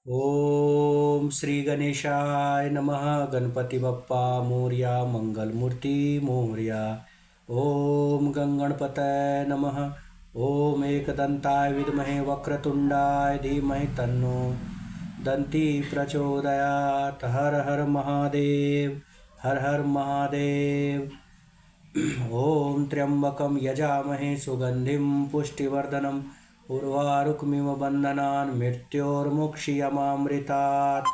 ओम श्री गणेशाय नमः। गणपति बप्पा मोरया, मंगलमूर्ति मोरया। ओम गंगणपतये नमः। ओम एकदंताय विद्महे वक्रतुंडाय धीमहि तन्नो दंती प्रचोदयात्। हर हर महादेव, हर हर महादेव। ओम त्र्यंबकं यजामहे सुगंधिं पुष्टिवर्धनम् उर्वारुकमिव बन्धनान् मृत्योर्मुक्षीयमामृतात्।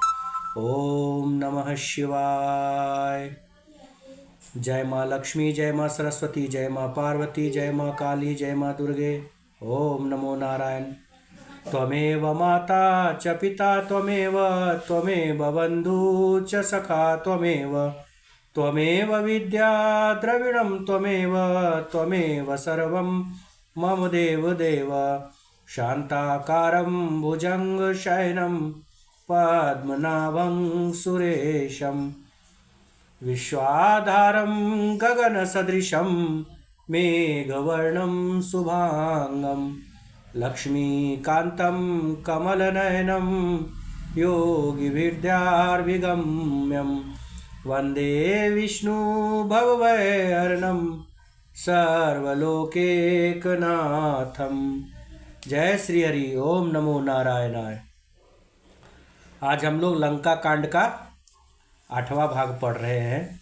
ओम नमः शिवाय। जय माँ लक्ष्मी, जय माँ सरस्वती, जय माँ पार्वती, जय माँ काली, जय माँ दुर्गे। ओम नमो नारायण। त्वमेव माता च पिता त्वमेव, त्वमेव बन्धु च सखा त्वमेव, त्वमेव विद्या द्रविणं त्वमेव, त्वमेव सर्वं मम देव देव। शान्ताकारं भुजङ्गशयनं पद्मनाभं सुरेशं, विश्वाधारं गगनसदृशं मेघवर्णं शुभांगं, लक्ष्मीकान्तं कमलनयनं योगिभिर्ध्याभिगम्यं, वन्दे विष्णुभवभयहरणं सर्वलोकैकनाथं। जय श्री हरि। ओम नमो नारायणाय। आज हम लोग लंका कांड का 8वां भाग पढ़ रहे हैं।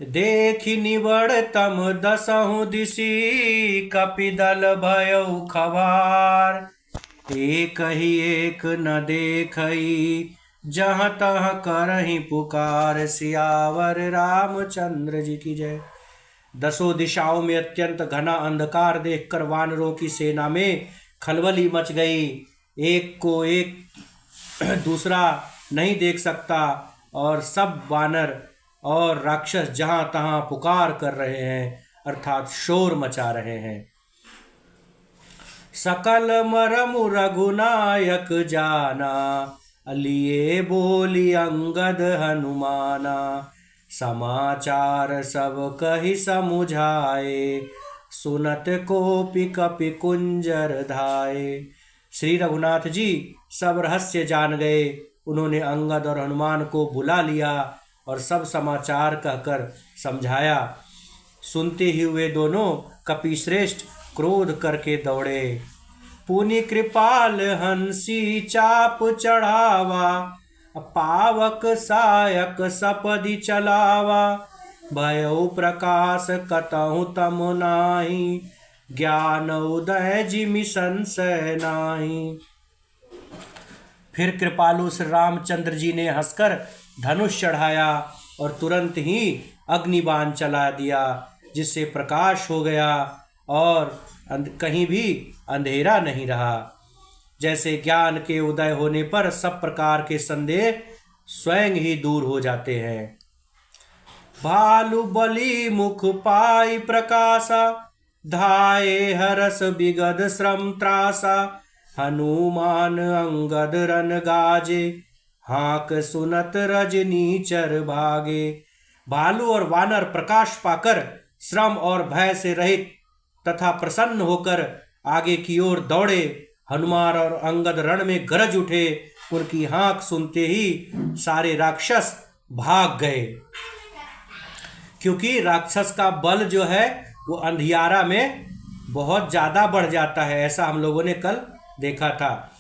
देखि निबड़तम दसहु दिशि, कपिदल भयउ खबार, एक ही एक न देखई, जहाँ तहाँ करहीं पुकार। सियावर रामचंद्र जी की जय। दसों दिशाओं में अत्यंत घना अंधकार देखकर वानरों की सेना में खलबली मच गई। एक को एक दूसरा नहीं देख सकता और सब वानर और राक्षस जहां तहां पुकार कर रहे हैं, अर्थात शोर मचा रहे हैं। सकल मरमु रघुनायक जाना, लिए बोली अंगद हनुमाना। समाचार सब कहि समुझाए, सुनत कोपि कपि कुंजर धाये। श्री रघुनाथ जी सब रहस्य जान गए। उन्होंने अंगद और हनुमान को बुला लिया और सब समाचार कहकर समझाया। सुनते ही वे दोनों कपिश्रेष्ठ क्रोध करके दौड़े। पुनि कृपाल हंसी चाप चढ़ावा, पावक सायक सपदि चलावा। भयउ प्रकाश कतहु तम नाही, ज्ञान उदय जिमि संशय नाही। फिर कृपालु श्री रामचंद्र जी ने हंसकर धनुष चढ़ाया और तुरंत ही अग्निबाण चला दिया, जिससे प्रकाश हो गया और कहीं भी अंधेरा नहीं रहा। जैसे ज्ञान के उदय होने पर सब प्रकार के संदेह स्वयं ही दूर हो जाते हैं। भालु बलि मुख पाई प्रकाशा, धाये हरस बिगद श्रम त्रासा। हनुमान अंगद रन गाजे, हाक सुनत रजनीचर भागे। भालू और वानर प्रकाश पाकर श्रम और भय से रहित तथा प्रसन्न होकर आगे की ओर दौड़े। हनुमान और अंगद रण में गरज उठे। उनकी हाँक सुनते ही सारे राक्षस भाग गए, क्योंकि राक्षस का बल जो है वो अंधियारा में बहुत ज़्यादा बढ़ जाता है। ऐसा हम लोगों ने कल देखा था।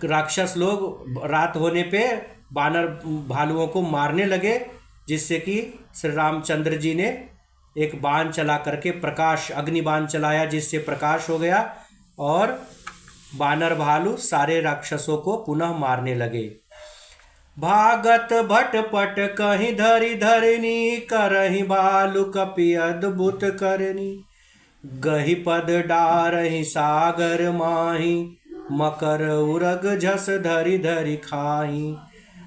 राक्षस लोग रात होने पे बानर भालुओं को मारने लगे, जिससे कि श्री रामचंद्र जी ने एक बाण चला करके प्रकाश अग्नि बाण चलाया, जिससे प्रकाश हो गया और बानर भालू सारे राक्षसों को पुनः मारने लगे। भागत भटपट कहीं धरि धरनी, करही भालू कपि अद्भुत करनी। गही पद डारही सागर माही, मकर उरग झस धरि धरि खाही।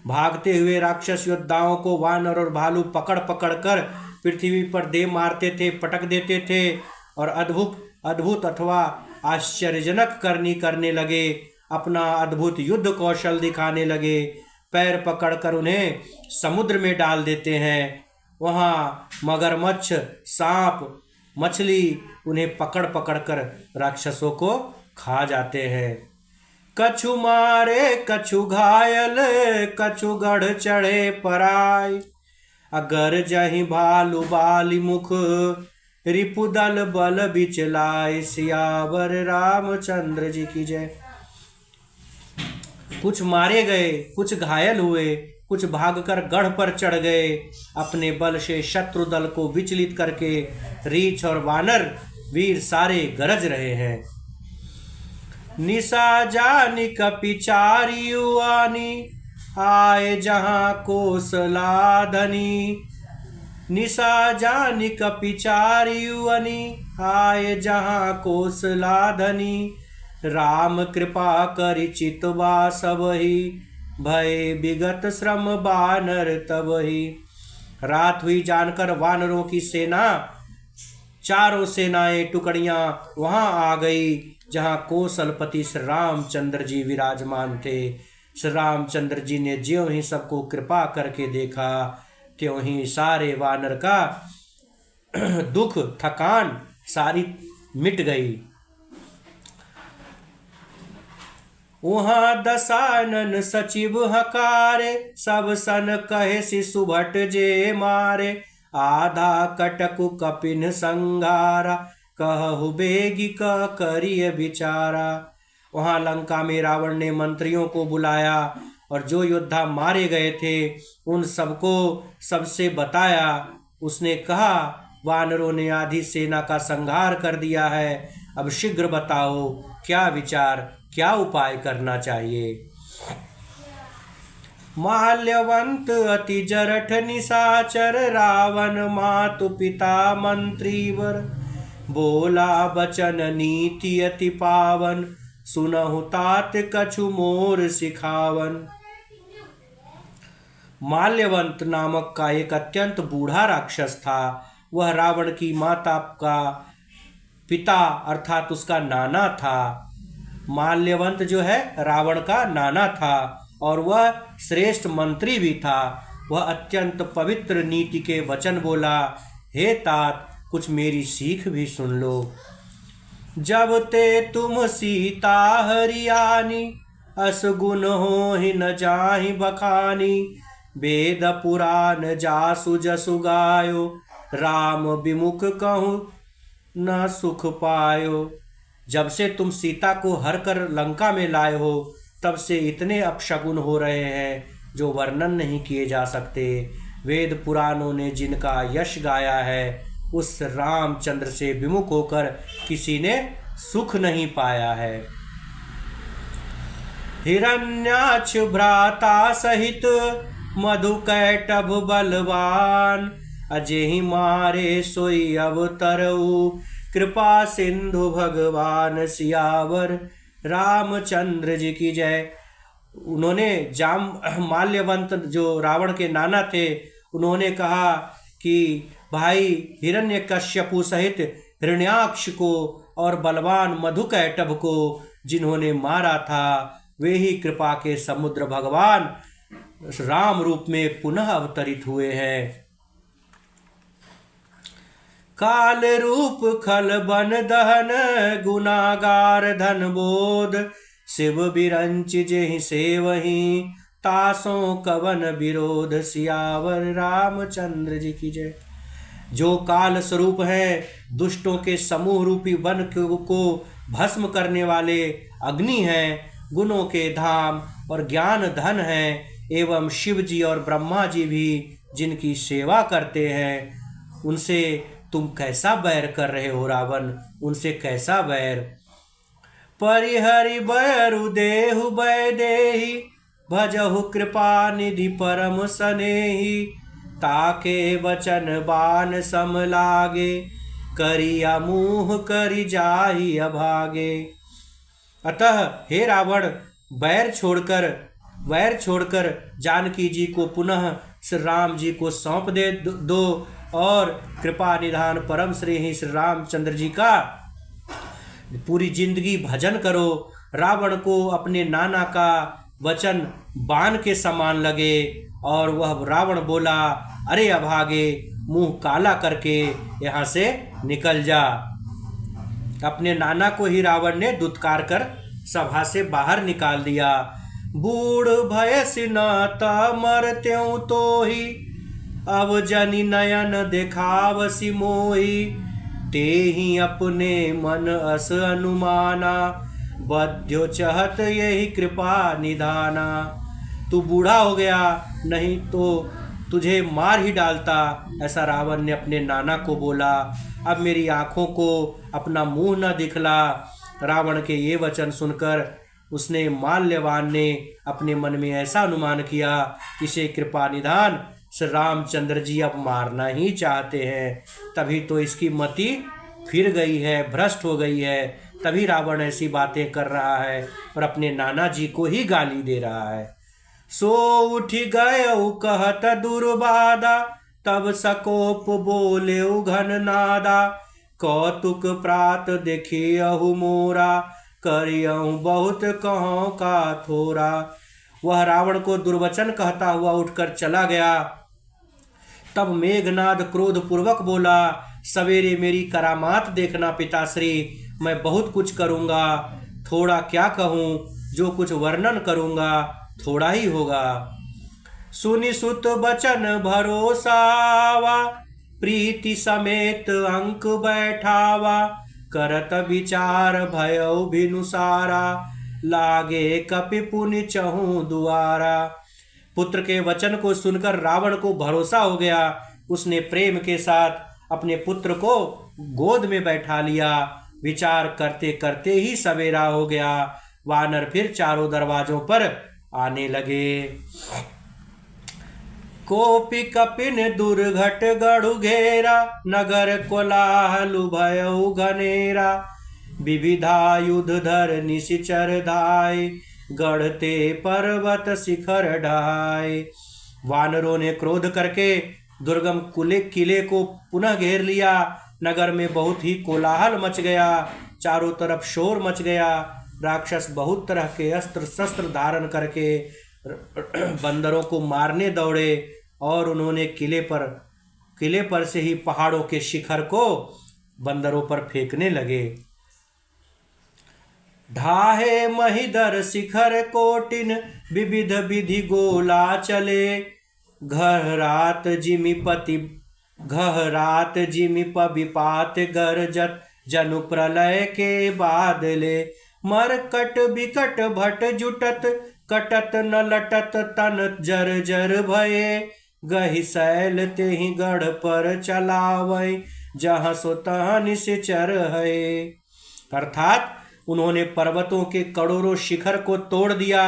भागते हुए राक्षस योद्धाओं को वानर और भालू पकड़ पकड़ कर पृथ्वी पर दे मारते थे, पटक देते थे और अद्भुत अद्भुत अथवा आश्चर्यजनक करने लगे। अपना अद्भुत युद्ध कौशल दिखाने लगे। पैर पकड़कर उन्हें समुद्र में डाल देते हैं। वहाँ मगरमच्छ, सांप, मछली उन्हें पकड़ पकड़ कर राक्षसों को खा जाते हैं। कछु मारे कछु घायल, कछु गढ़ चढ़े पराय। अगर जहि भालु बाली मुख, रिपुदल बल बिचलाय। सियावर रामचंद्र जी की जय। कुछ मारे गए, कुछ घायल हुए, कुछ भागकर गढ़ पर चढ़ गए। अपने बल से शत्रु दल को विचलित करके रीछ और वानर वीर सारे गरज रहे हैं। निशा जानि कपिचारी युवानी, आए जहाँ कोसलाधनी। निशा जानि कपिचारी युवानी, आए जहाँ कोसलाधनी। राम कृपा करि चितवा सबहि, भय विगत श्रम बानर तबहि। रात हुई जानकर वानरों की सेना, चारों सेनाएं टुकड़ियां वहां आ गई जहां कौशलपति श्री रामचंद्र जी विराजमान थे। श्री रामचंद्र जी ने ज्यों ही सबको कृपा करके देखा, त्यों ही सारे वानर का दुख थकान सारी मिट गई। वहाँ दशानन सचिव हकारे, सब सन कहे शिशु भट्ट जे मारे। आधा कटकु कपिन संगारा, कहु बेगी कह करिय विचारा। वहाँ लंका में रावण ने मंत्रियों को बुलाया और जो योद्धा मारे गए थे उन सबको सबसे बताया। उसने कहा, वानरों ने आधी सेना का संहार कर दिया है, अब शीघ्र बताओ क्या विचार, क्या उपाय करना चाहिए। माल्यवंत अति जरठ निशाचर, रावण मातु पिता मंत्रीवर। बोला बचन नीति अति पावन, सुनहु तात कछु मोर सिखावन। माल्यवंत नामक का एक अत्यंत बूढ़ा राक्षस था। वह रावण की माता का पिता अर्थात उसका नाना था। माल्यवंत जो है रावण का नाना था और वह श्रेष्ठ मंत्री भी था। वह अत्यंत पवित्र नीति के वचन बोला, हे तात कुछ मेरी सीख भी सुन लो। जब ते तुम सीता हरियाणी, असगुन हो ही न जाहि बखानी। वेद पुराण जासु जसु गायो, राम विमुख कहूँ न सुख पायो। जब से तुम सीता को हर कर लंका में लाए हो, तब से इतने अपशगुन हो रहे हैं जो वर्णन नहीं किए जा सकते। वेद पुराणों ने जिनका यश गाया है, उस रामचंद्र से विमुख होकर किसी ने सुख नहीं पाया है। हिरण्याक्ष भ्राता सहित मधुकैटभ बलवान, अजेहि मारे सोई अवतरऊ। कृपा सिंधु भगवान सियावर रामचंद्र जी की जय। उन्होंने माल्यवंत जो रावण के नाना थे, उन्होंने कहा कि भाई हिरण्यकश्यपु सहित हिरण्याक्ष को और बलवान मधुकैटभ को जिन्होंने मारा था, वे ही कृपा के समुद्र भगवान राम रूप में पुनः अवतरित हुए हैं। काल रूप खल बन दहन, गुनागार धन बोध। शिव बिरंच जेहि सेवहि, तासों कवन विरोध। सियावर रामचंद्र जी की जय। जो काल स्वरूप है, दुष्टों के समूह रूपी वन को भस्म करने वाले अग्नि हैं, गुणों के धाम और ज्ञान धन हैं, एवं शिव जी और ब्रह्मा जी भी जिनकी सेवा करते हैं, उनसे तुम कैसा बैर कर रहे हो रावण, उनसे कैसा बैर। परिहरि बैरु देहु वैदेही, भजहु कृपा निधि परम सनेही। ताके वचन बान सम लागे, करिया मुँह करि जाहि अभागे। अतः हे रावण, वैर छोड़कर जानकी जी को पुनः श्री राम जी को सौंप दे दो और कृपा निधान परम श्री ही श्री रामचंद्र जी का पूरी जिंदगी भजन करो। रावण को अपने नाना का वचन बाण के समान लगे और वह रावण बोला, अरे अभागे, मुंह काला करके यहाँ से निकल जा। अपने नाना को ही रावण ने दुत्कार कर सभा से बाहर निकाल दिया। बूढ़ भयस नाता मरत्यों तो ही, अब जनि नयन देखावसी मोही। ते ही अपने मन अस अनुमाना, बध्यो चहत यही कृपा निधाना। तू बूढ़ा हो गया, नहीं तो तुझे मार ही डालता, ऐसा रावण ने अपने नाना को बोला। अब मेरी आंखों को अपना मुंह न दिखला। रावण के ये वचन सुनकर उसने माल्यवान ने अपने मन में ऐसा अनुमान किया कि इसे कृपा निधान श्री रामचंद्र जी अब मारना ही चाहते हैं, तभी तो इसकी मति फिर गई है, भ्रष्ट हो गई है, तभी रावण ऐसी बातें कर रहा है और अपने नाना जी को ही गाली दे रहा है। सो उठ गए कहत दुर्बादा, तब सकोप बोले घन नादा। कौतुक प्रात देखे अहु मोरा, करियहु बहुत कहों का थोरा। वह रावण को दुर्वचन कहता हुआ उठकर चला गया। तब मेघनाद क्रोध पूर्वक बोला, सवेरे मेरी करामात देखना पिताश्री, मैं बहुत कुछ करूँगा, थोड़ा क्या कहूँ, जो कुछ वर्णन करूँगा थोड़ा ही होगा। सुनि सुत बचन भरोसावा, प्रीति समेत अंक बैठावा। करत विचार भयउ भिनुसारा, लागे कपि पुनि चहूँ दुआरा। पुत्र के वचन को सुनकर रावण को भरोसा हो गया। उसने प्रेम के साथ अपने पुत्र को गोद में बैठा लिया। विचार करते करते ही सवेरा हो गया। वानर फिर चारों दरवाजों पर आने लगे। कोपि कपिन दुर्घट गढ़ु घेरा, नगर कोलाहलु भयउ घनेरा। विविधा युध धर निशिचर धाय, गढ़ते पर्वत शिखर ढाय। वानरों ने क्रोध करके दुर्गम किले को पुनः घेर लिया। नगर में बहुत ही कोलाहल मच गया, चारों तरफ शोर मच गया। राक्षस बहुत तरह के अस्त्र शस्त्र धारण करके बंदरों को मारने दौड़े और उन्होंने किले पर से ही पहाड़ों के शिखर को बंदरों पर फेंकने लगे। ढाहे महिदर शिखर कोटिन, विविध विधि गोला चले। घहरात जिमिप विपात गरजत, जनु प्रलय के बादले। मरकट बिकट भट जुटत, कटत न लटत तन जर जर भये। गहि शैल तेहि गढ़ पर चलावै, जहाँ सो तहाँ निश्चर है। अर्थात उन्होंने पर्वतों के करोड़ों शिखर को तोड़ दिया।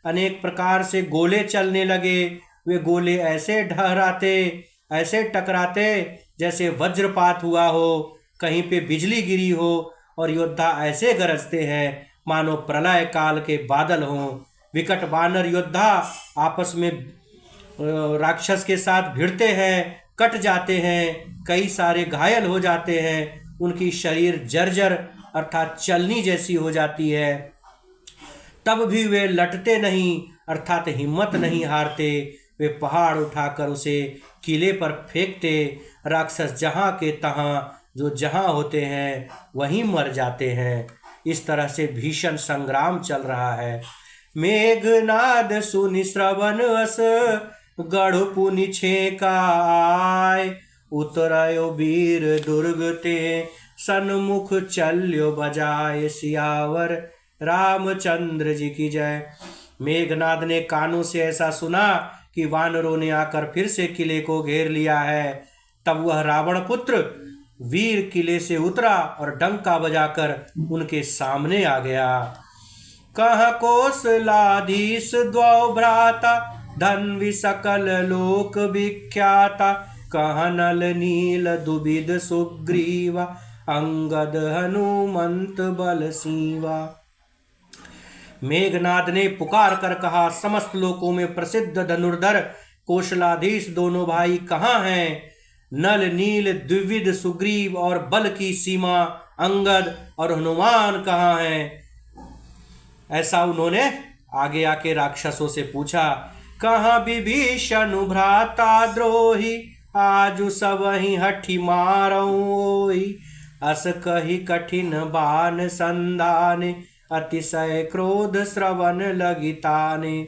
अनेक प्रकार से गोले चलने लगे। वे गोले ऐसे ढहराते, ऐसे टकराते जैसे वज्रपात हुआ हो, कहीं पे बिजली गिरी हो, और योद्धा ऐसे गरजते हैं मानो प्रलय काल के बादल हों। विकट वानर योद्धा आपस में राक्षस के साथ भिड़ते हैं, कट जाते हैं, कई सारे घायल हो जाते हैं, उनकी शरीर जर्जर अर्थात चलनी जैसी हो जाती है। तब भी वे लटते नहीं अर्थात हिम्मत नहीं हारते। वे पहाड़ उठाकर उसे किले पर फेंकते। राक्षस जहाँ के तहाँ जो जहाँ होते हैं वहीं मर जाते हैं। इस तरह से भीषण संग्राम चल रहा है। मेघनाद सुनि श्रवण अस, गढ़ पुनि छेका आय। उतरयो वीर दुर्ग ते, सन्मुख चल्यो बजाय। सियावर रामचंद्र जी की जय। मेघनाद ने कानों से ऐसा सुना कि वानरों ने आकर फिर से किले को घेर लिया है। तब वह रावण पुत्र वीर किले से उतरा और डंका बजाकर उनके सामने आ गया। कह कौशलाधीश द्वौ भ्राता, धन्वी सकल लोक विख्याता। कह नल नील दुबिद सुग्रीवा, अंगद हनुमंत बल सीवा। मेघनाद ने पुकार कर कहा, समस्त लोकों में प्रसिद्ध धनुर्धर कौशलाधीश दोनों भाई कहाँ हैं? नल नील द्विविध सुग्रीव और बल की सीमा अंगद और हनुमान कहाँ हैं? ऐसा उन्होंने आगे आके राक्षसों से पूछा। कहाँ विभीषण भ्राता द्रोही, आजु सबहि हठी मारऊ ओहि। अस कही कठिन बान संधान, अतिशय क्रोध श्रवण लगी ताने।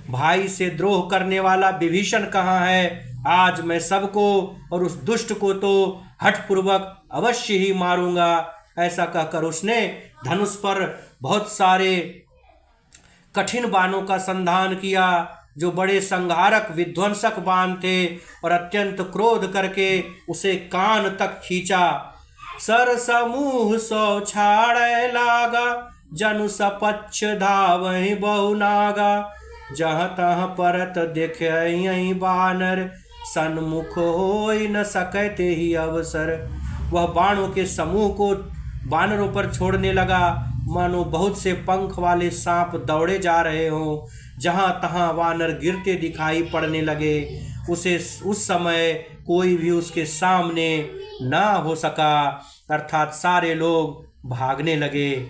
भाई से द्रोह करने वाला विभीषण कहाँ है? आज मैं सबको और उस दुष्ट को तो हठपूर्वक अवश्य ही मारूंगा। ऐसा कहकर उसने धनुष पर बहुत सारे कठिन बाणों का संधान किया, जो बड़े संहारक विध्वंसक बाण थे, और अत्यंत क्रोध करके उसे कान तक खींचा। सर समूह सौ छाड़े लागा, जनु सपक्ष धावहि बहु नागा। जहाँ तहाँ परत देखे बानर, सन्मुख होई न सकते ही अवसर। वह बाणों के समूह को बानरों पर छोड़ने लगा, मानो बहुत से पंख वाले सांप दौड़े जा रहे हों। जहाँ तहाँ वानर गिरते दिखाई पड़ने लगे। उसे उस समय कोई भी उसके सामने ना हो सका, अर्थात सारे लोग भागने लगे।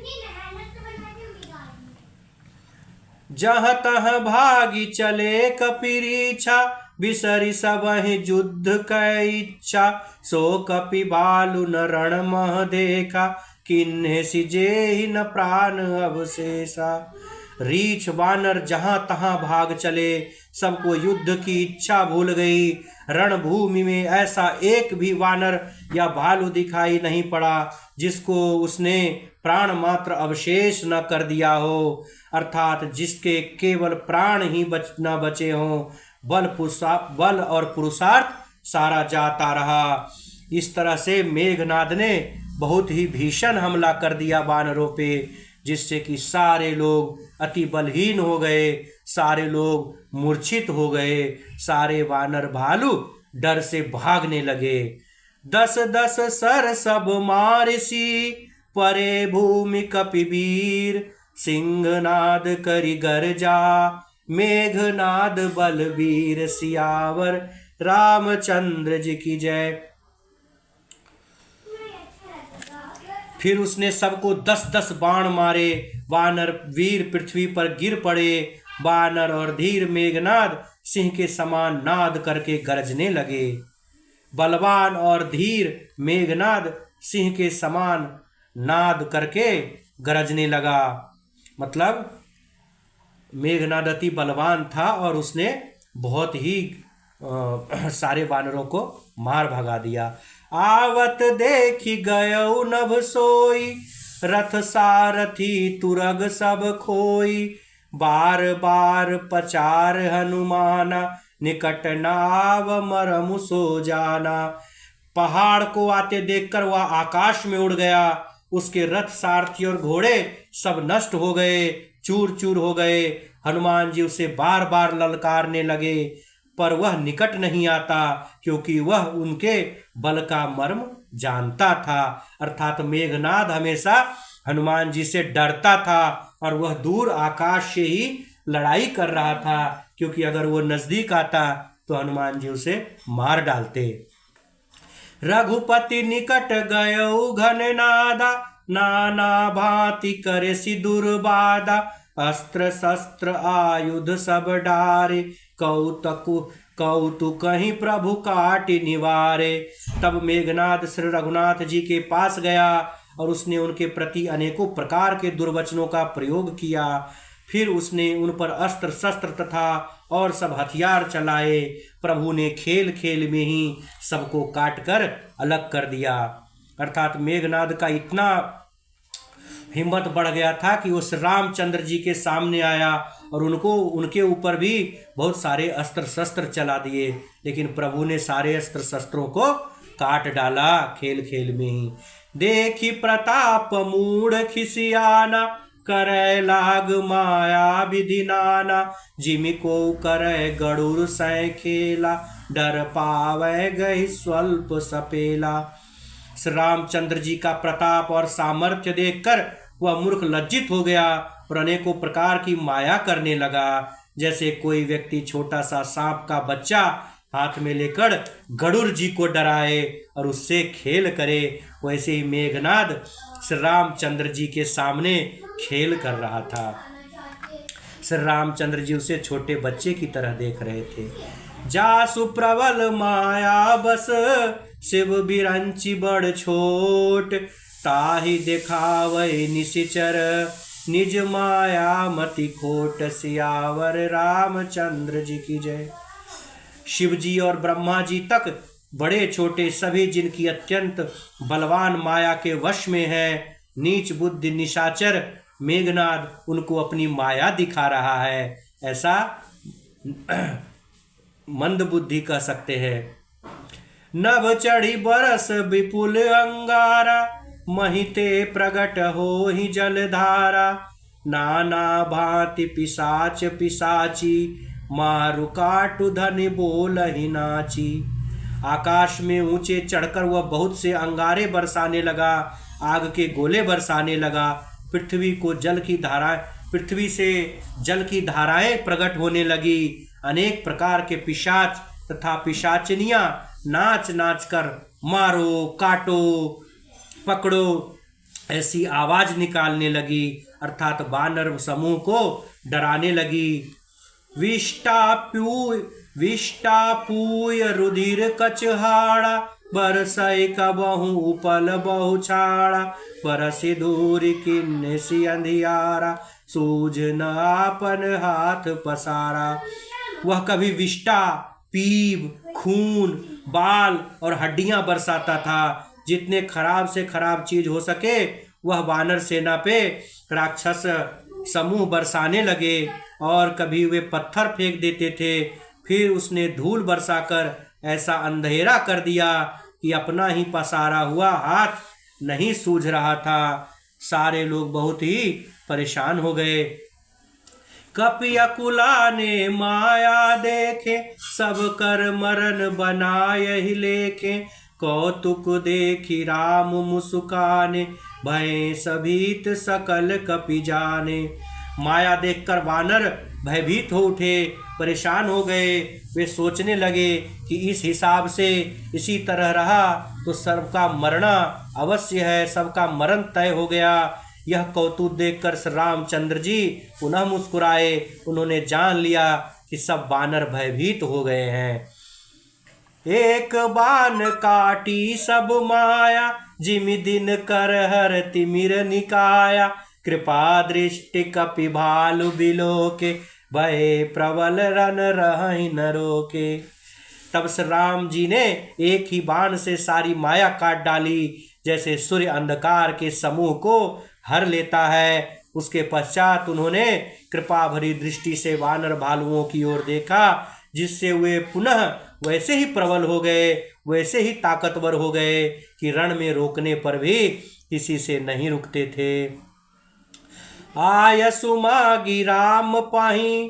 जहाँ तहाँ भागी चले कपिरीछा, बिसरी सबहि युद्ध कै इच्छा। सो कपि बालु न रण मह देखा, किन्हे सिजेहि न प्राण अवशेषा। रीछ वानर जहाँ तहाँ भाग चले, सबको युद्ध की इच्छा भूल गई। रणभूमि में ऐसा एक भी वानर या भालू दिखाई नहीं पड़ा जिसको उसने प्राण मात्र अवशेष न कर दिया हो, अर्थात जिसके केवल प्राण ही न बचे हों। बल और पुरुषार्थ सारा जाता रहा। इस तरह से मेघनाद ने बहुत ही भीषण हमला कर दिया वानरों पे, जिससे कि सारे लोग अति बलहीन हो गए, सारे लोग मूर्छित हो गए। सारे वानर भालू डर से भागने लगे। 10-10 सर सब मारिसी, परे भूमि कपिवीर। सिंहनाद करि गर्जा, मेघनाद बलवीर। सियावर रामचंद्र जी की जय। फिर उसने सबको 10-10 बाण मारे। वानर वीर पृथ्वी पर गिर पड़े। वानर और धीर मेघनाद सिंह के समान नाद करके गरजने लगे। बलवान और धीर मेघनाद सिंह के समान नाद करके गरजने लगा। मतलब मेघनाद अति बलवान था और उसने बहुत ही सारे वानरों को मार भगा दिया। आवत देखी गयौ नभ सोई, रथ सारथी तुरग सब खोई। बार बार पचार हनुमाना, निकट नाव मरमु सो जाना। पहाड़ को आते देखकर वह आकाश में उड़ गया। उसके रथ सारथी और घोड़े सब नष्ट हो गए, चूर चूर हो गए। हनुमान जी उसे बार बार ललकारने लगे, पर वह निकट नहीं आता, क्योंकि वह उनके बल का मर्म जानता था। अर्थात मेघनाद हमेशा हनुमान जी से डरता था और वह दूर आकाश से ही लड़ाई कर रहा था, क्योंकि अगर वो नजदीक आता तो हनुमान जी उसे मार डालते। रघुपति निकट गयौ घन नादा, नाना भांति करे सिदुर बाधा। अस्त्र शस्त्र आयुध सब डारे, कौतुक कहीं प्रभु काटि निवारे। तब मेघनाद श्री रघुनाथ जी के पास गया और उसने उनके प्रति अनेकों प्रकार के दुर्वचनों का प्रयोग किया। फिर उसने उन पर अस्त्र शस्त्र तथा और सब हथियार चलाए। प्रभु ने खेल खेल में ही सबको काट कर अलग कर दिया। अर्थात मेघनाद का इतना हिम्मत बढ़ गया था कि उस रामचंद्र जी के सामने आया और उनके ऊपर भी बहुत सारे अस्त्र शस्त्र चला दिए, लेकिन प्रभु ने सारे अस्त्र शस्त्रों को काट डाला खेल खेल में ही। देखी प्रताप मूढ़ खिसियाना, करे लाग माया विधि नाना। जिमि को करे गरुड़ सै खेला, डर पावे गई स्वल्प सपेला। श्री रामचंद्र जी का प्रताप और सामर्थ्य देखकर वह मूर्ख लज्जित हो गया और अनेकों प्रकार की माया करने लगा। जैसे कोई व्यक्ति छोटा सा सांप का बच्चा हाथ में लेकर गरुड़ जी को डराए और उससे खेल करे, वैसे ही मेघनाद श्री रामचंद्र जी के सामने खेल कर रहा था। श्री रामचंद्र जी उसे छोटे बच्चे की तरह देख रहे थे। जासु प्रबल माया बस, शिव बिरंची बड़ छोट। ताहि देखावै निशिचर, निज माया मति खोट सियावर रामचंद्र जी की जय। शिव जी और ब्रह्मा जी तक बड़े छोटे सभी जिनकी अत्यंत बलवान माया के वश में है, नीच बुद्धि निशाचर मेघनाद उनको अपनी माया दिखा रहा है, ऐसा मंद बुद्धि कह सकते हैं। नभ चढ़ी बरस विपुल अंगारा, महिते प्रगट हो ही जलधारा। नाना भांति पिशाच पिशाची, मारु काटु धनि बोल ही नाची। आकाश में ऊंचे चढ़कर वह बहुत से अंगारे बरसाने लगा, आग के गोले बरसाने लगा। पृथ्वी से जल की धाराएं प्रकट होने लगी। अनेक प्रकार के पिशाच तथा पिशाचनियां नाच नाच कर मारो काटो पकड़ो ऐसी आवाज निकालने लगी, अर्थात वानर समूह को डराने लगी। विष्टापूय रुधिर कचहाड़ा, बरसई कबहू उपल बहु छाड़ा। बरसी दूरी किन्ने सी अंधियारा, सूझ न आपन हाथ पसारा। वह कभी विष्टा, पीप, खून, बाल और हड्डियां बरसाता था। जितने खराब से खराब चीज हो सके वह वानर सेना पे राक्षस समूह बरसाने लगे, और कभी वे पत्थर फेंक देते थे। फिर उसने धूल बरसाकर ऐसा अंधेरा कर दिया कि अपना ही पसारा हुआ हाथ नहीं सूझ रहा था। सारे लोग बहुत ही परेशान हो गए। कपि अकुला ने माया देखे, सब कर मरण बनाए ही लेखे। कौतुक देखी राम मुस्काने, भय सभीत सकल कपि जाने। माया देखकर वानर भयभीत हो उठे, परेशान हो गए। वे सोचने लगे कि इस हिसाब से इसी तरह रहा तो सबका मरना अवश्य है, सबका मरण तय हो गया। यह कौतुक देखकर श्री रामचंद्र जी पुनः मुस्कुराए। उन्होंने जान लिया कि सब वानर भयभीत हो गए हैं। एक बाण काटी सब माया, जिमि दिन कर हर तिमिर निकाया। कृपा दृष्टि कपि भालु बिलोके, भय प्रबल रन रहि न रोके। तब श्री राम जी ने एक ही बाण से सारी माया काट डाली, जैसे सूर्य अंधकार के समूह को हर लेता है। उसके पश्चात उन्होंने कृपा भरी दृष्टि से वानर भालुओं की ओर देखा, जिससे वे पुनः वैसे ही प्रबल हो गए, वैसे ही ताकतवर हो गए कि रण में रोकने पर भी किसी से नहीं रुकते थे। आयसु मागी राम पही,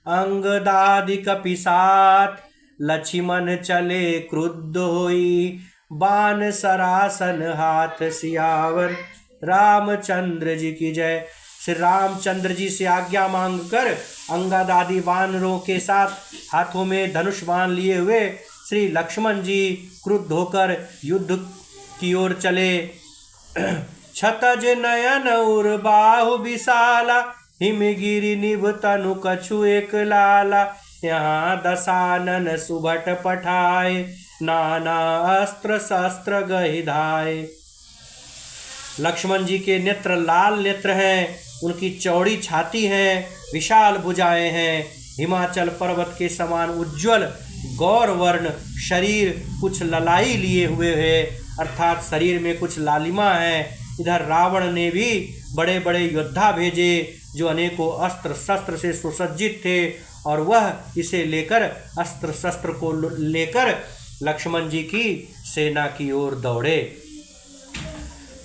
अंगदादि कपि साथ। लक्ष्मण चले क्रुद्ध होई, बाण सरासन हाथ। सियावर रामचंद्र जी की जय। श्री रामचंद्र जी से आज्ञा मांगकर अंगद आदि वानरों के साथ हाथों में धनुष बाण लिए हुए श्री लक्ष्मण जी क्रुद्ध होकर युद्ध की ओर चले। छतज नयन उर बाहु विशाला, हिमगिरि निभ तनु कछु एक लाला। यहाँ दशानन सुभट पठाए, नाना अस्त्र शस्त्र गहि धाए। लक्ष्मण जी के नेत्र लाल नेत्र हैं, उनकी चौड़ी छाती है, विशाल भुजाएं हैं। हिमाचल पर्वत के समान उज्ज्वल गौर वर्ण शरीर, कुछ ललाई लिए हुए है, अर्थात शरीर में कुछ लालिमा है। इधर रावण ने भी बड़े बड़े योद्धा भेजे जो अनेकों अस्त्र शस्त्र से सुसज्जित थे, और वह इसे लेकर अस्त्र शस्त्र को लेकर लक्ष्मण जी की सेना की ओर दौड़े।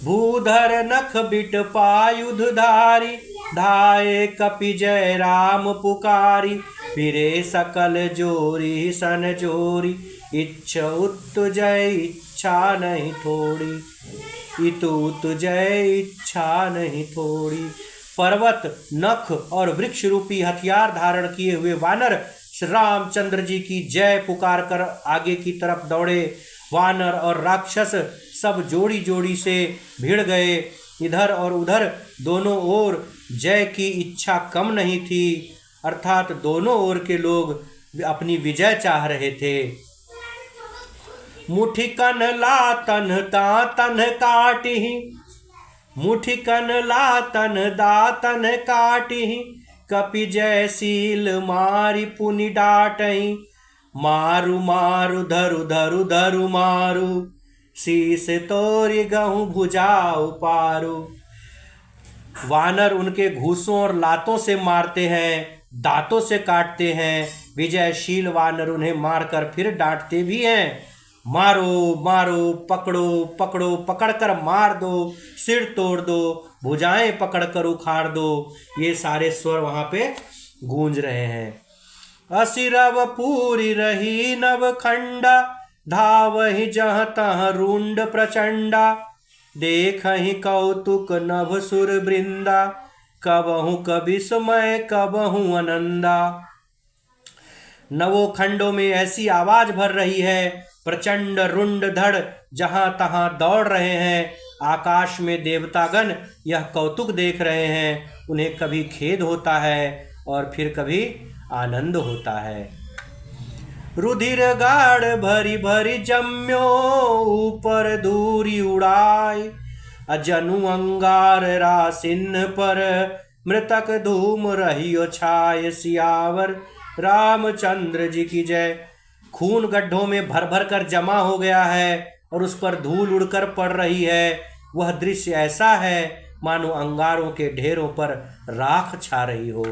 भूधर नख बिट पायुध धारी, धाये कपि जय राम पुकारी। फिरे सकल जोरी सन जोरी, इच्छा उत्तु जय इच्छा नहीं थोड़ी। इतु जय इच्छा नहीं थोड़ी। पर्वत, नख और वृक्ष रूपी हथियार धारण किए हुए वानर श्री रामचंद्र जी की जय पुकार कर आगे की तरफ दौड़े। वानर और राक्षस सब जोड़ी जोड़ी से भिड़ गए। इधर और उधर दोनों ओर जय की इच्छा कम नहीं थी, अर्थात दोनों ओर के लोग अपनी विजय चाह रहे थे। मुठिकन ला तन ता तन काटी, मुठिकन लातन दातन काटी, कपि जयशील मारि पुनि डाटहि। मारु मारु धरु धरु धरु मारु, शीस तोरि गहूँ भुजाऊ पारू। वानर उनके घूसों और लातों से मारते हैं, दांतों से काटते हैं। विजयशील वानर उन्हें मारकर फिर डांटते भी हैं। मारो मारो, पकड़ो पकड़ो, पकड़कर मार दो, सिर तोड़ दो, भुजाएं पकड़कर उखाड़ दो। ये सारे स्वर वहां पे गूंज रहे हैं। असिरव पूरी रही नव खंडा, धावहि जहाँ तहाँ रुंड प्रचंडा। देखहि कौतुक नभ सुर वृंदा, कबहु कवि समय कबहु आनंदा। नवों खंडों में ऐसी आवाज भर रही है, प्रचंड रुंड धड़ जहां तहां दौड़ रहे हैं। आकाश में देवतागण यह कौतुक देख रहे हैं। उन्हें कभी खेद होता है और फिर कभी आनंद होता है। रुधिर गाढ़ भरी भरी जम्यो, ऊपर दूरी उड़ाई। अजनु अंगार रासिन पर, मृतक धूम रहियो छाय। सियावर रामचंद्र जी की जय। खून गड्ढों में भर भर कर जमा हो गया है और उस पर धूल उड़कर पड़ रही है। वह दृश्य ऐसा है मानो अंगारों के ढेरों पर राख छा रही हो।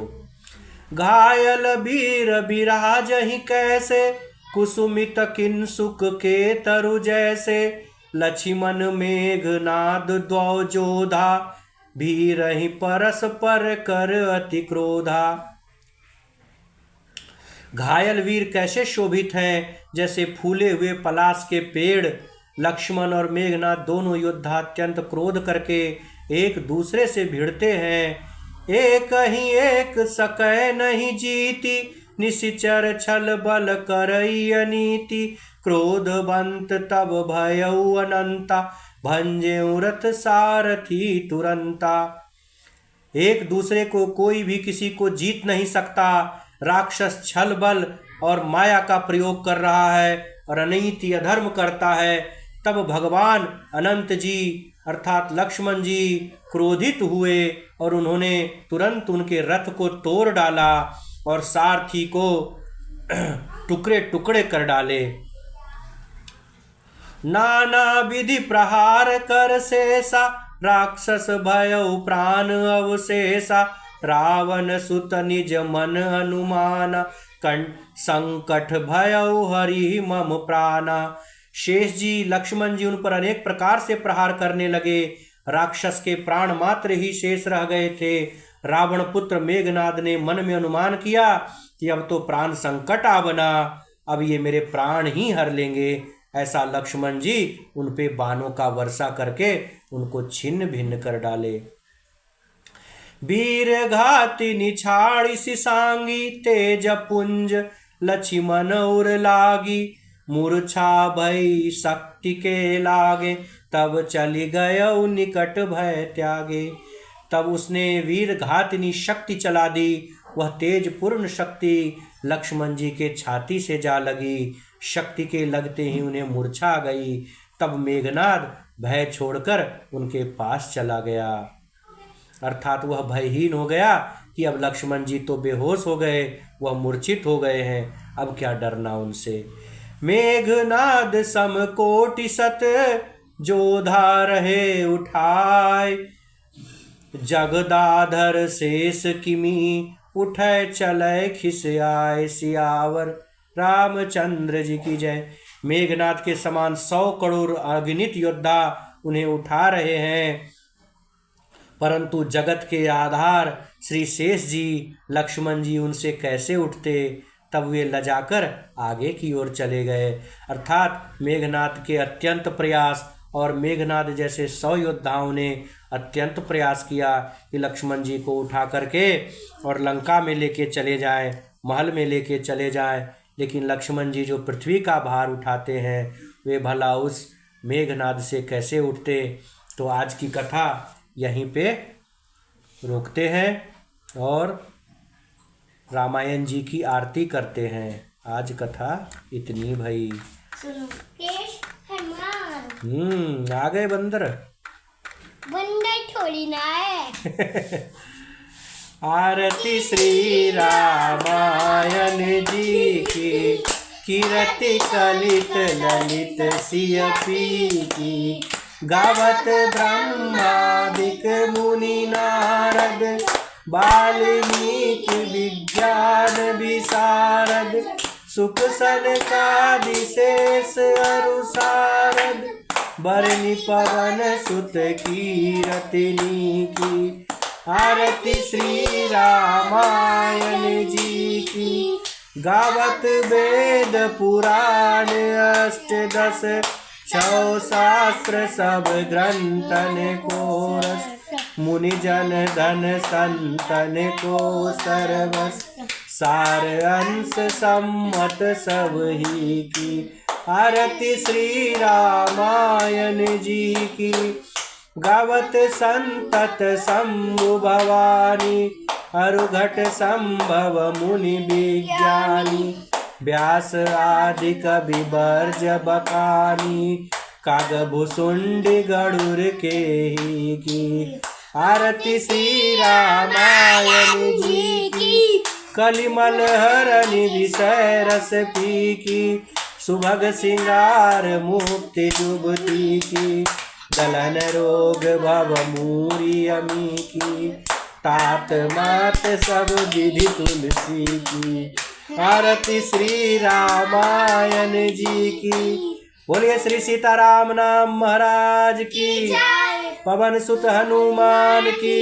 घायल वीर बिराजहि कैसे, कुसुमित किंसुक के तरु जैसे। लक्ष्मण मेघनाद द्वौ जोधा, भीरहि परस्पर कर अति क्रोधा। घायल वीर कैसे शोभित हैं, जैसे फूले हुए पलाश के पेड़। लक्ष्मण और मेघनाद दोनों योद्धा अत्यंत क्रोध करके एक दूसरे से भिड़ते हैं। एक ही एक सकै नहीं जीती, निशिचर छल बल करई अनीति। क्रोधवंत तब भयउ अनंता, भंजेउ रथ सारथी तुरंता। एक दूसरे को कोई भी किसी को जीत नहीं सकता। राक्षस छल बल और माया का प्रयोग कर रहा है और अनीति अधर्म करता है। तब भगवान अनंत जी अर्थात लक्ष्मण जी क्रोधित हुए और उन्होंने तुरंत उनके रथ को तोड़ डाला और सारथी को टुकड़े टुकड़े कर डाले। नाना विधि प्रहार कर शेषा, राक्षस भयउ प्राण अवशेषा। रावण सुत निज मन अनुमाना, संकट भयउ हरि मम प्राणा। शेष जी लक्ष्मण जी उन पर अनेक प्रकार से प्रहार करने लगे। राक्षस के प्राण मात्र ही शेष रह गए थे। रावण पुत्र मेघनाद ने मन में अनुमान किया कि अब तो प्राण संकट आ बना, अब ये मेरे प्राण ही हर लेंगे। ऐसा लक्ष्मण जी उन पे बाणों का वर्षा करके उनको छिन्न भिन्न कर डाले। वीर घाति निछाड़ी सिसांगी, तेज पुंज लक्ष्मण उर लागी। मूर्छा भई शक्ति के लागे, तब चली गयौ निकट भय त्यागे। तब उसने वीर घातिनी शक्ति चला दी। वह तेज पूर्ण शक्ति लक्ष्मण जी के छाती से जा लगी। शक्ति के लगते ही उन्हें मूर्छा आ गई। तब मेघनाद भय छोड़कर उनके पास चला गया, अर्थात वह भयहीन हो गया कि अब लक्ष्मण जी तो बेहोश हो गए, वह मूर्छित हो गए हैं, अब क्या डरना उनसे। मेघनाद सम कोटि सत, जोधा रहे उठाए। जगदाधर शेष किमी, उठै चलै खिसियाए। सियावर रामचंद्र जी की जय। मेघनाद के समान 100 करोड़ अगणित योद्धा उन्हें उठा रहे हैं, परंतु जगत के आधार श्री शेष जी लक्ष्मण जी उनसे कैसे उठते। तब वे लजाकर आगे की ओर चले गए। अर्थात मेघनाद के अत्यंत प्रयास और मेघनाद जैसे 100 योद्धाओं ने अत्यंत प्रयास किया कि लक्ष्मण जी को उठा करके और लंका में लेके चले जाएं, महल में लेके चले जाएं, लेकिन लक्ष्मण जी जो पृथ्वी का भार उठाते हैं वे भला उस मेघनाद से कैसे उठते। तो आज की कथा यहीं पे रोकते हैं और रामायण जी की आरती करते हैं। आज कथा इतनी भई। आ गए बंदर। थोड़ी ना है। आरती श्री रामायण जी की, कीरति कलित ललित सिय की। गावत ब्रह्मादिक मुनि नारद, वाल्मीकि विज्ञान विशारद। सुख सनकादि शेष अरु सारद, बरनि पवन सुत कीरतिनी की। आरती श्री रामायण जी की, गावत वेद पुराण अष्टदश। 6 शास्त्र सब ग्रंथन को रस, मुनि जन धन संतन को सर्वस। सार अंश सम्मत सब ही की। आरती श्री रामायण जी की, गावत संतत शंभु भवानी। अरुघट संभव मुनि विज्ञानी, व्यास आदि कवि बर्ज बकानी। कागभुसुंडी गरुड़ के ही की। आरती श्री रामायण जी की, कलिमल हरनि विषय रस पी की। सुभग सिंगार मुक्ति जुगती की, दलन रोग भव मूरी अमी की। तात मात सब विधि तुलसी की। आरती श्री रामायण जी की। बोलिए श्री सीताराम नाम महाराज की। पवन सुत हनुमान की।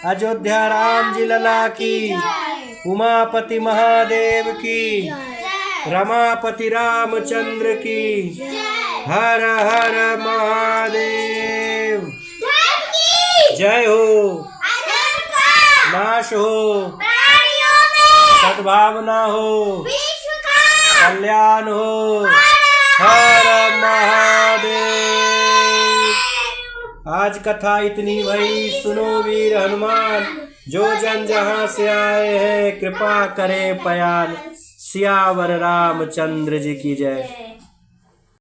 अयोध्या राम जी लला की। उमापति महादेव की। रमापति रामचंद्र की। हर हर महादेव। जय हो, नाश हो, सद्भावना हो, कल्याण हो। हर महादेव। आज कथा इतनी भई, सुनो वीर हनुमान। जो जन जहाँ से आए हैं, कृपा करे पयान। सियावर रामचंद्र जी की जय।